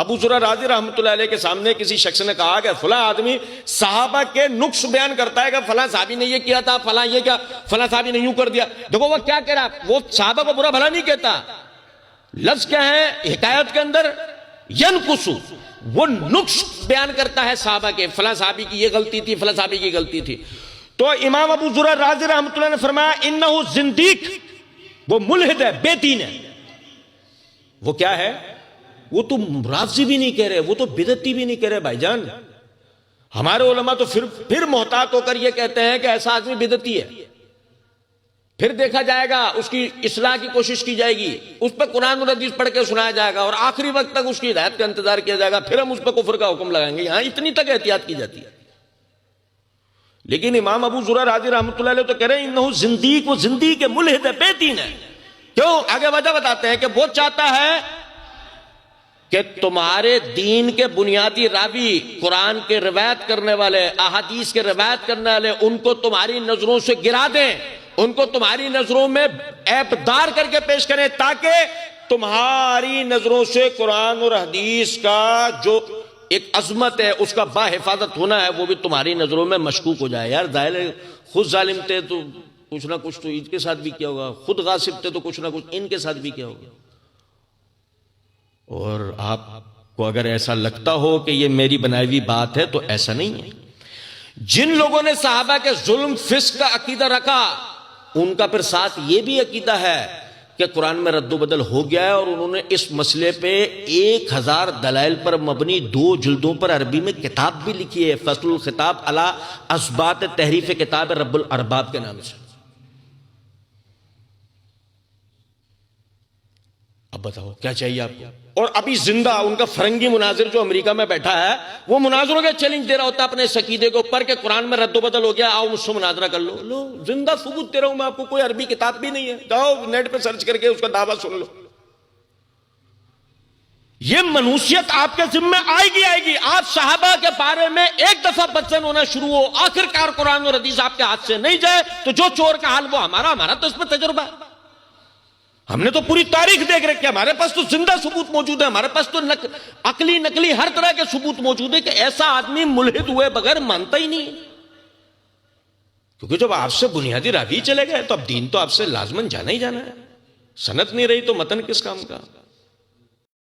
ابو زرع رازی رحمۃ اللہ علیہ کے سامنے کسی شخص نے کہا کہ فلاں آدمی صحابہ کے نقص بیان کرتا ہے کہ فلاں صحابی نے یہ کیا تھا، فلاں یہ کیا، فلاں صحابی نے یوں کر دیا. دیکھو وہ کیا کہہ رہا ہے، وہ صحابہ کو برا بھلا نہیں کہتا. لفظ کیا ہے حکایت کے اندر؟ ینقص. وہ نقص بیان کرتا ہے صحابہ کے، فلاں صحابی کی یہ غلطی تھی، فلاں صحابی کی غلطی تھی. تو امام ابو زرع رازی رحمۃ اللہ نے فرمایا انہو زندیق، وہ ملحد ہے، بے دین ہے. وہ کیا ہے؟ وہ تو رافضی بھی نہیں کہہ رہے، وہ تو بدعتی بھی نہیں کہہ رہے. بھائی جان ہمارے علماء تو پھر محتاط ہو کر یہ کہتے ہیں کہ ایسا آدمی بدعتی ہے، پھر دیکھا جائے گا، اس کی اصلاح کی کوشش کی جائے گی، اس پہ قرآن اور حدیث پڑھ کے سنایا جائے گا، اور آخری وقت تک اس کی ہدایت کا انتظار کیا جائے گا، پھر ہم اس پہ کفر کا حکم لگائیں گے. یہاں اتنی تک احتیاط کی جاتی ہے. لیکن امام ابو زرع رازی رحمۃ اللہ علیہ تو کہہ رہے ہیں انہو زندیق، وہ زندیق ہے، ملحد ہے، بے دین ہے. کیوں؟ آگے وجہ بتاتے ہیں کہ وہ چاہتا ہے کہ تمہارے دین کے بنیادی راوی، قرآن کے روایت کرنے والے، احادیث کے روایت کرنے والے، ان کو تمہاری نظروں سے گرا دیں، ان کو تمہاری نظروں میں عیب دار کر کے پیش کریں، تاکہ تمہاری نظروں سے قرآن اور حدیث کا جو ایک عظمت ہے، اس کا با حفاظت ہونا ہے، وہ بھی تمہاری نظروں میں مشکوک ہو جائے. یار ظاہر ہے خود ظالم تھے تو کچھ نہ کچھ تو ان کے ساتھ بھی کیا ہوگا، خود غاصب تھے تو کچھ نہ کچھ ان کے ساتھ بھی کیا ہوگا. اور آپ کو اگر ایسا لگتا ہو کہ یہ میری بنائی ہوئی بات ہے تو ایسا نہیں ہے. جن لوگوں نے صحابہ کے ظلم فسق کا عقیدہ رکھا، ان کا پھر ساتھ یہ بھی عقیدہ ہے کہ قرآن میں رد و بدل ہو گیا ہے، اور انہوں نے اس مسئلے پہ 1000 دلائل پر مبنی 2 جلدوں پر عربی میں کتاب بھی لکھی ہے، فصل الخطاب علی اثبات تحریف کتاب رب الارباب کے نام سے. اب بتاؤ کیا چاہیے آپ کو؟ اور ابھی زندہ ان کا فرنگی مناظر جو امریکہ میں بیٹھا ہے، وہ مناظروں کے چیلنج دے رہا ہوتا ہے اپنے اس عقیدے کے اوپر کہ قرآن میں رد و بدل ہو گیا، آؤ مجھ سے مناظرہ کر لو. لو زندہ ثبوت دے رہا ہوں میں آپ کو، کوئی عربی کتاب بھی نہیں ہے، جاؤ نیٹ پہ سرچ کر کے اس کا دعویٰ سن لو. یہ منوسیت آپ کے ذمہ آئے گی. آپ صحابہ کے بارے میں ایک دفعہ بدزن ہونا شروع ہو، آخر کار قرآن اور حدیث آپ کے ہاتھ سے نہیں جائے تو جو چور کا حال وہ ہمارا تو اس میں تجربہ ہے. ہم نے تو پوری تاریخ دیکھ رکھی ہے، ہمارے پاس تو زندہ ثبوت موجود ہے، ہمارے پاس تو عقلی نقلی ہر طرح کے ثبوت موجود ہے کہ ایسا آدمی ملحد ہوئے بغیر مانتا ہی نہیں. کیونکہ جب آپ سے بنیادی راوی چلے گئے تو اب دین تو آپ سے لازماً جانا ہی جانا ہے. سند نہیں رہی تو متن کس کام کا.